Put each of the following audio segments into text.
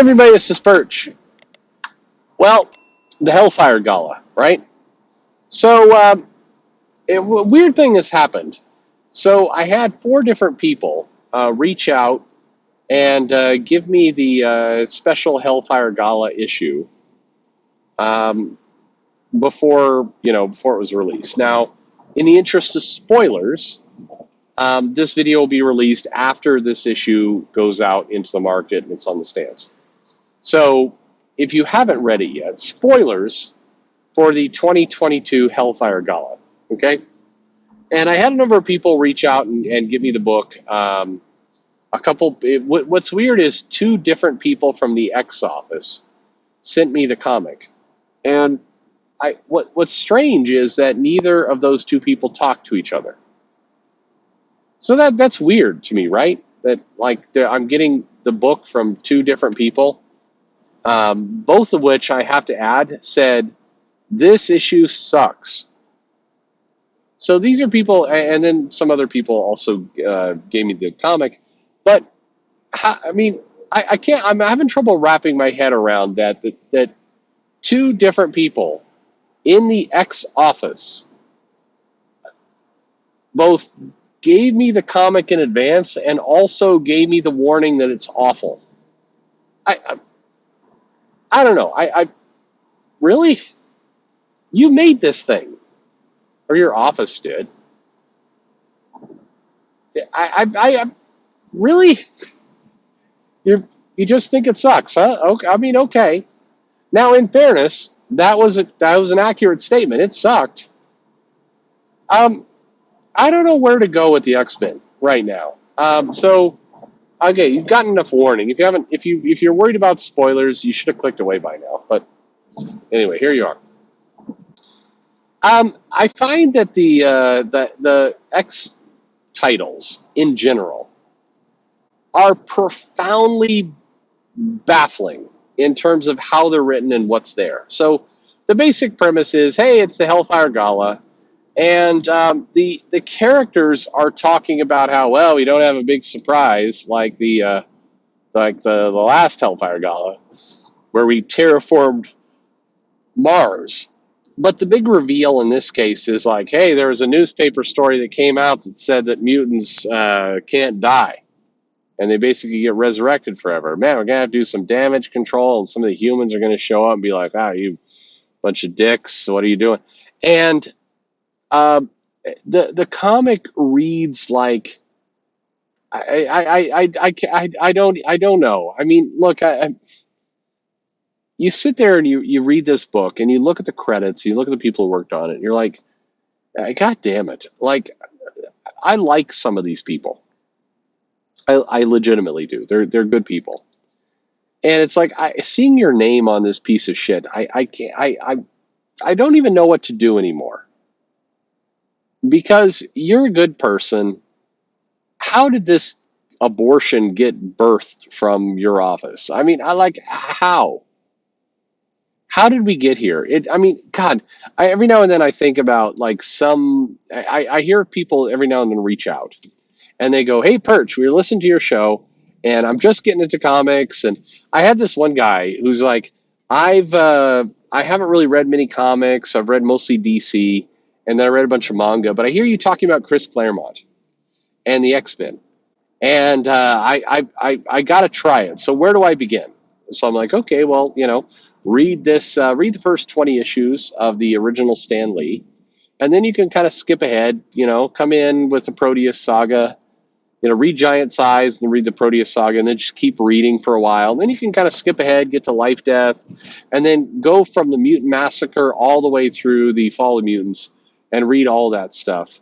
everybody, this is Perch. Well, the Hellfire Gala, right? So, a weird thing has happened. So, I had four different people reach out and give me the special Hellfire Gala issue um, before it was released. Now, in the interest of spoilers, this video will be released after this issue goes out into the market and it's on the stands. So, if you haven't read it yet, spoilers for the 2022 Hellfire Gala. Okay, and I had a number of people reach out and give me the book. What's weird is two different people from the X office sent me the comic, and what's strange is that neither of those two people talk to each other. So that's weird to me, right? That I'm getting the book from two different people, both of which I have to add said this issue sucks. So these are people, and then some other people also gave me the comic, but I can't. I'm having trouble wrapping my head around that two different people in the X office both gave me the comic in advance and also gave me the warning that it's awful. I don't know. I really, you made this thing, or your office did. I really, you just think it sucks, huh? Okay, okay. Now, in fairness, that was an accurate statement. It sucked. I don't know where to go with the X-Men right now. So, okay, you've gotten enough warning. If you're worried about spoilers, you should have clicked away by now. But anyway, here you are. I find that the X titles in general are profoundly baffling in terms of how they're written and what's there. So the basic premise is, hey, it's the Hellfire Gala, and the characters are talking about how, well, we don't have a big surprise like the last Hellfire Gala where we terraformed Mars. But the big reveal in this case is like, hey, there was a newspaper story that came out that said that mutants can't die. And they basically get resurrected forever. Man, we're going to have to do some damage control, and some of the humans are going to show up and be like, you bunch of dicks, what are you doing? And the comic reads like, I don't know. I mean, look, you sit there and you read this book and you look at the credits, you look at the people who worked on it, and you're like, God damn it. Like, I like some of these people. I legitimately do. They're good people. And it's like, seeing your name on this piece of shit, I can't, I don't even know what to do anymore. Because you're a good person. How did this abortion get birthed from your office? I mean, how? How did we get here? God, every now and then I think about I hear people every now and then reach out and they go, hey, Perch, we were listening to your show and I'm just getting into comics. And I had this one guy who's like, I haven't really read many comics. I've read mostly DC, and then I read a bunch of manga, but I hear you talking about Chris Claremont and the X-Men. And I got to try it. So where do I begin? So I'm like, okay, well, read the first 20 issues of the original Stan Lee, and then you can kind of skip ahead, come in with the Proteus Saga, read Giant Size and read the Proteus Saga, and then just keep reading for a while. And then you can kind of skip ahead, get to Life, Death, and then go from the Mutant Massacre all the way through the Fall of Mutants and read all that stuff.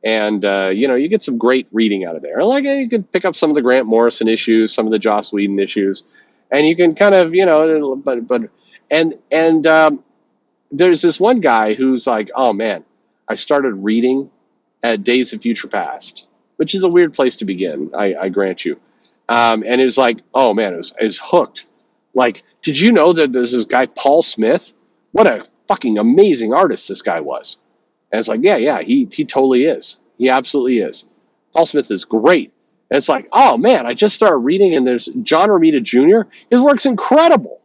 And, you get some great reading out of there. Like, you can pick up some of the Grant Morrison issues, some of the Joss Whedon issues, and you can kind of, there's this one guy who's like, oh man, I started reading at Days of Future Past, which is a weird place to begin, I grant you. And it was like, oh man, it was hooked. Like, did you know that there's this guy, Paul Smith? What a fucking amazing artist this guy was. And it's like, yeah, he totally is. He absolutely is. Paul Smith is great. And it's like, oh man, I just started reading, and there's John Romita Jr. His work's incredible.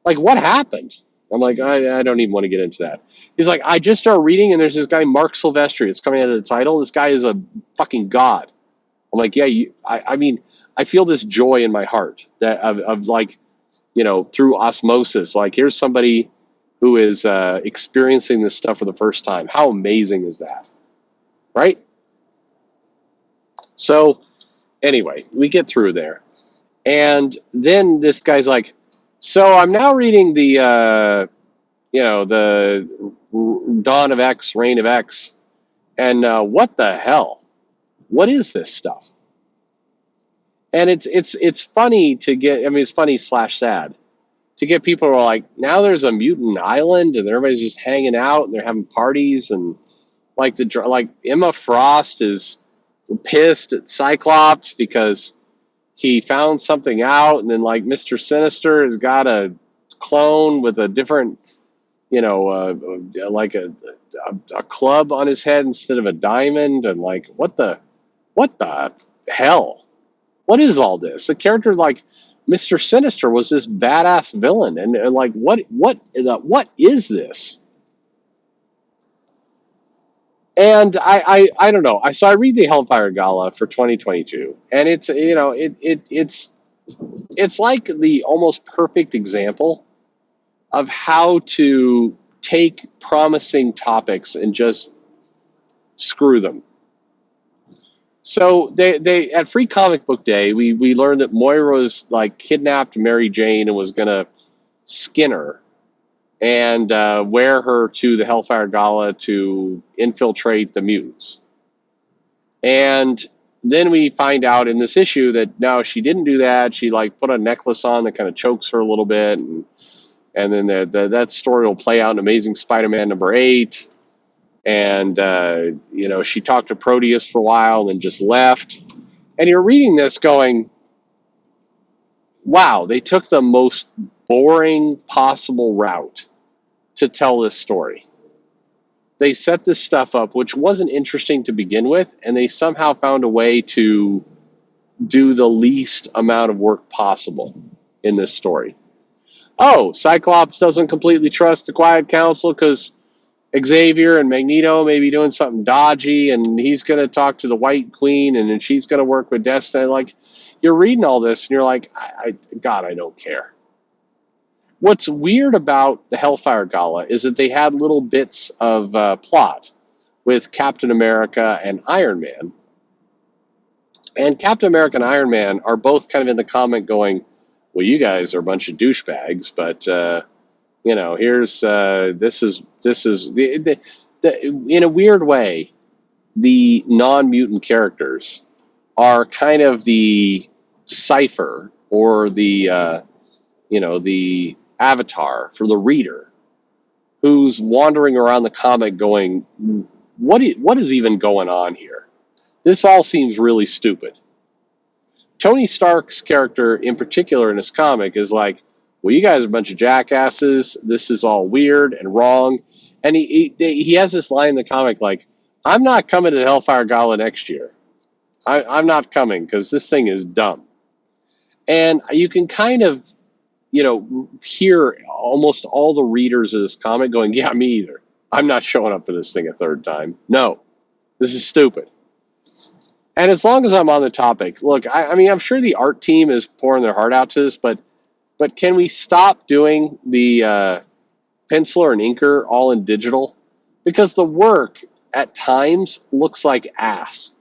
Like, what happened? I'm like, I don't even want to get into that. He's like, I just started reading, and there's this guy, Mark Silvestri. It's coming out of the title. This guy is a fucking god. I'm like, yeah, I mean, I feel this joy in my heart that of like, through osmosis. Like, here's somebody who is experiencing this stuff for the first time. How amazing is that? Right? So, anyway, we get through there. And then this guy's like, so I'm now reading the Dawn of X, Reign of X, and what the hell? What is this stuff? And it's funny to get. I mean, it's funny / sad to get people who are like, now there's a mutant island and everybody's just hanging out and they're having parties, and like Emma Frost is pissed at Cyclops because he found something out, and then like Mr. Sinister has got a clone with a different, like a club on his head instead of a diamond, and like what the hell? What is all this? A character like Mr. Sinister was this badass villain, and like what is this? And I don't know. So I read the Hellfire Gala for 2022, and it's like the almost perfect example of how to take promising topics and just screw them. So they at Free Comic Book Day, we learned that Moira was like kidnapped Mary Jane and was gonna skin her and wear her to the Hellfire Gala to infiltrate the mutants. And then we find out in this issue that no, she didn't do that. She like put a necklace on that kind of chokes her a little bit, and then that story will play out in Amazing Spider-Man #8. And she talked to Proteus for a while and then just left. And you're reading this going, wow, they took the most boring possible route to tell this story. They set this stuff up, which wasn't interesting to begin with, and they somehow found a way to do the least amount of work possible in this story. Oh, Cyclops doesn't completely trust the Quiet Council because Xavier and Magneto may be doing something dodgy, and he's going to talk to the White Queen, and then she's going to work with Destiny. Like, you're reading all this, and you're like, God, I don't care. What's weird about the Hellfire Gala is that they had little bits of plot with Captain America and Iron Man. And Captain America and Iron Man are both kind of in the comic going, well, you guys are a bunch of douchebags, but here's this is in a weird way, the non-mutant characters are kind of the cipher or the the avatar for the reader who's wandering around the comic going, what is even going on here? This all seems really stupid. Tony Stark's character in particular in this comic is like, well, you guys are a bunch of jackasses. This is all weird and wrong. And he has this line in the comic like, I'm not coming to the Hellfire Gala next year. I'm not coming because this thing is dumb. And you can kind of, hear almost all the readers of this comic going, yeah, me either. I'm not showing up for this thing a third time. No, this is stupid. And as long as I'm on the topic, look, I mean, I'm sure the art team is pouring their heart out to this, but can we stop doing the penciler and inker all in digital? Because the work at times looks like ass.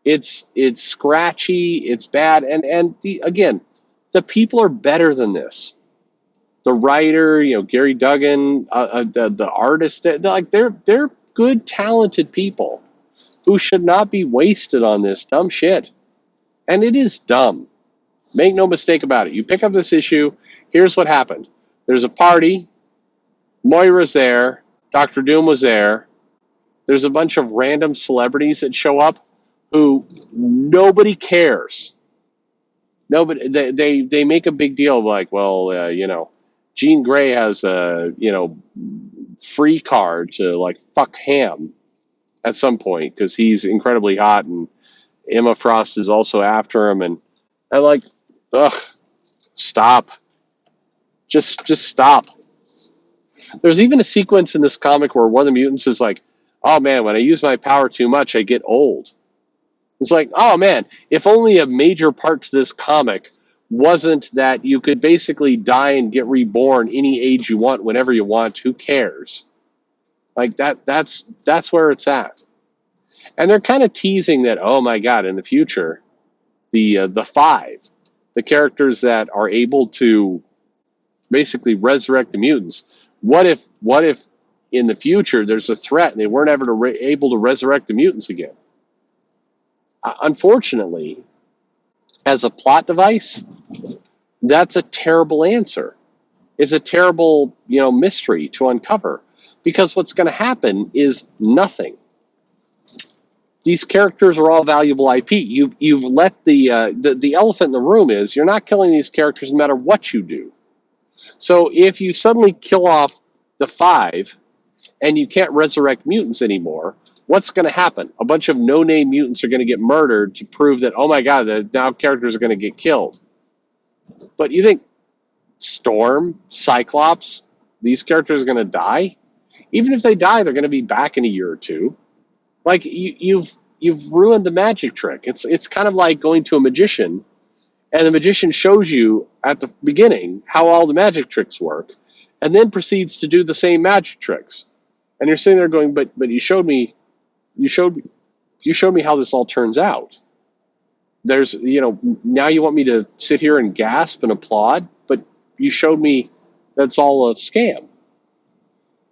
It's scratchy, it's bad, and again, the people are better than this. The writer, Gary Duggan, the artist, they're good, talented people who should not be wasted on this dumb shit. And it is dumb. Make no mistake about it. You pick up this issue, here's what happened. There's a party, Moira's there, Dr. Doom was there, there's a bunch of random celebrities that show up who nobody cares. Nobody, they make a big deal of like, well, Jean Grey has a, free card to like fuck Ham at some point because he's incredibly hot, and Emma Frost is also after him, and I'm like, ugh, stop, just stop. There's even a sequence in this comic where one of the mutants is like, oh man, when I use my power too much, I get old. It's like, oh man, if only a major part to this comic wasn't that you could basically die and get reborn any age you want, whenever you want. Who cares? Like that's where it's at. And they're kind of teasing that, oh my god, in the future, the five, the characters that are able to basically resurrect the mutants. What if in the future there's a threat and they weren't ever able to resurrect the mutants again? Unfortunately, as a plot device, that's a terrible answer. It's a terrible, mystery to uncover, because what's going to happen is nothing. These characters are all valuable IP. You've let the elephant in the room is you're not killing these characters no matter what you do. So if you suddenly kill off the five and you can't resurrect mutants anymore, what's going to happen? A bunch of no-name mutants are going to get murdered to prove that, oh my god, now characters are going to get killed. But you think Storm, Cyclops, these characters are going to die? Even if they die, they're going to be back in a year or two. Like you've ruined the magic trick. It's kind of like going to a magician, and the magician shows you at the beginning how all the magic tricks work, and then proceeds to do the same magic tricks. And you're sitting there going, but you showed me how this all turns out. There's now you want me to sit here and gasp and applaud, but you showed me that's all a scam.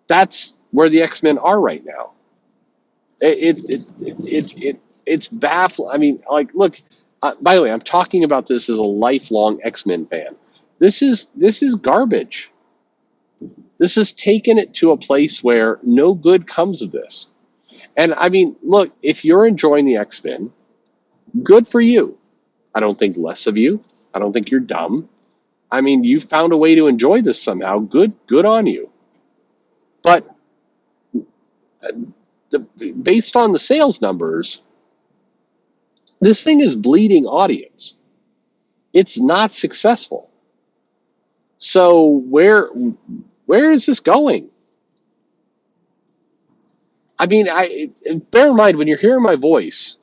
That's where the X-Men are right now. It's baffling. I mean, like, look. By the way, I'm talking about this as a lifelong X-Men fan. This is garbage. This has taken it to a place where no good comes of this. And I mean, look, if you're enjoying the X-Men, good for you. I don't think less of you. I don't think you're dumb. I mean, you found a way to enjoy this somehow. Good on you. But based on the sales numbers, this thing is bleeding audience. It's not successful. So where is this going? I mean, bear in mind when you're hearing my voice,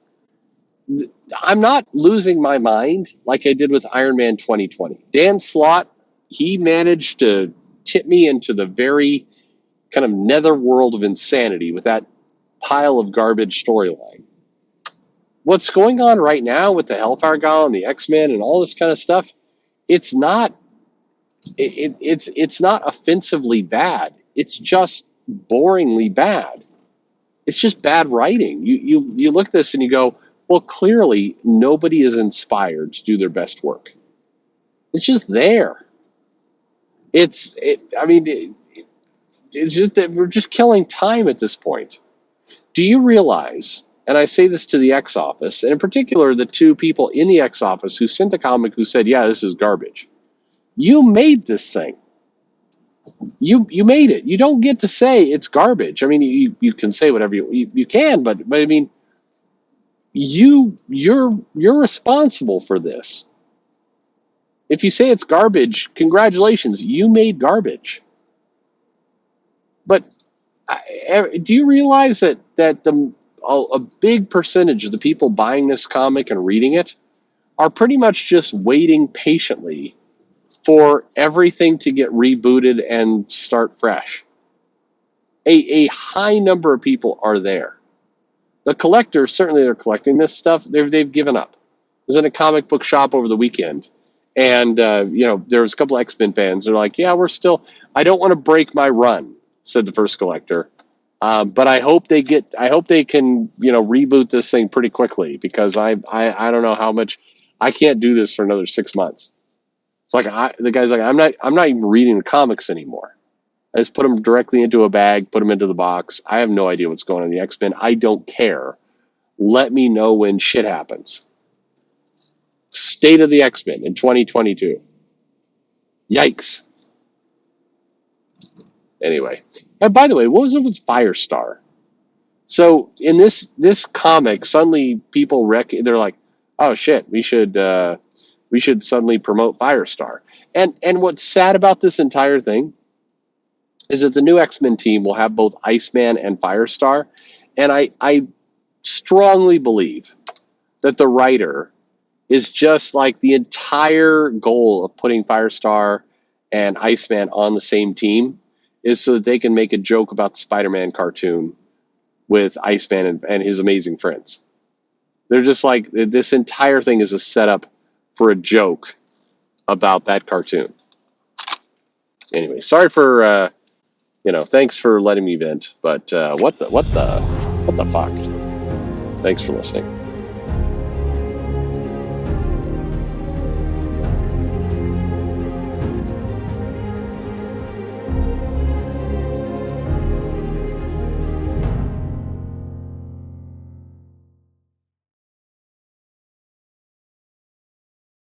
I'm not losing my mind like I did with Iron Man 2020. Dan Slott, he managed to tip me into the very kind of nether world of insanity with that pile of garbage storyline. What's going on right now with the Hellfire Gala and the X-Men and all this kind of stuff, it's not it's not offensively bad. It's just boringly bad. It's just bad writing. You look at this and you go, well, clearly nobody is inspired to do their best work. It's just there. It's just that we're just killing time at this point. Do you realize, and I say this to the X office, and in particular the two people in the X office who sent the comic who said, yeah, this is garbage. You made this thing. You made it. You don't get to say it's garbage. I mean, you can say whatever you can, but I mean, you're responsible for this. If you say it's garbage, congratulations, you made garbage. But do you realize that a big percentage of the people buying this comic and reading it are pretty much just waiting patiently for everything to get rebooted and start fresh? A high number of people are there. The collectors, certainly they're collecting this stuff. They've given up. I was in a comic book shop over the weekend, and there was a couple of X-Men fans. They're like, yeah, I don't want to break my run, said the first collector. But I hope they can, reboot this thing pretty quickly, because I don't know how much, I can't do this for another 6 months. It's like the guy's like, I'm not even reading the comics anymore. I just put them directly into a bag, put them into the box. I have no idea what's going on in the X-Men. I don't care. Let me know when shit happens. State of the X-Men in 2022. Yikes. Anyway. And by the way, what was it with Firestar? So in this comic, suddenly people they're like, oh shit, we should suddenly promote Firestar. And what's sad about this entire thing is that the new X-Men team will have both Iceman and Firestar, and I strongly believe that the writer is just like the entire goal of putting Firestar and Iceman on the same team is so that they can make a joke about the Spider-Man cartoon with Iceman and his amazing friends. They're just like, this entire thing is a setup for a joke about that cartoon. Anyway, sorry for thanks for letting me vent, but what the fuck? Thanks for listening.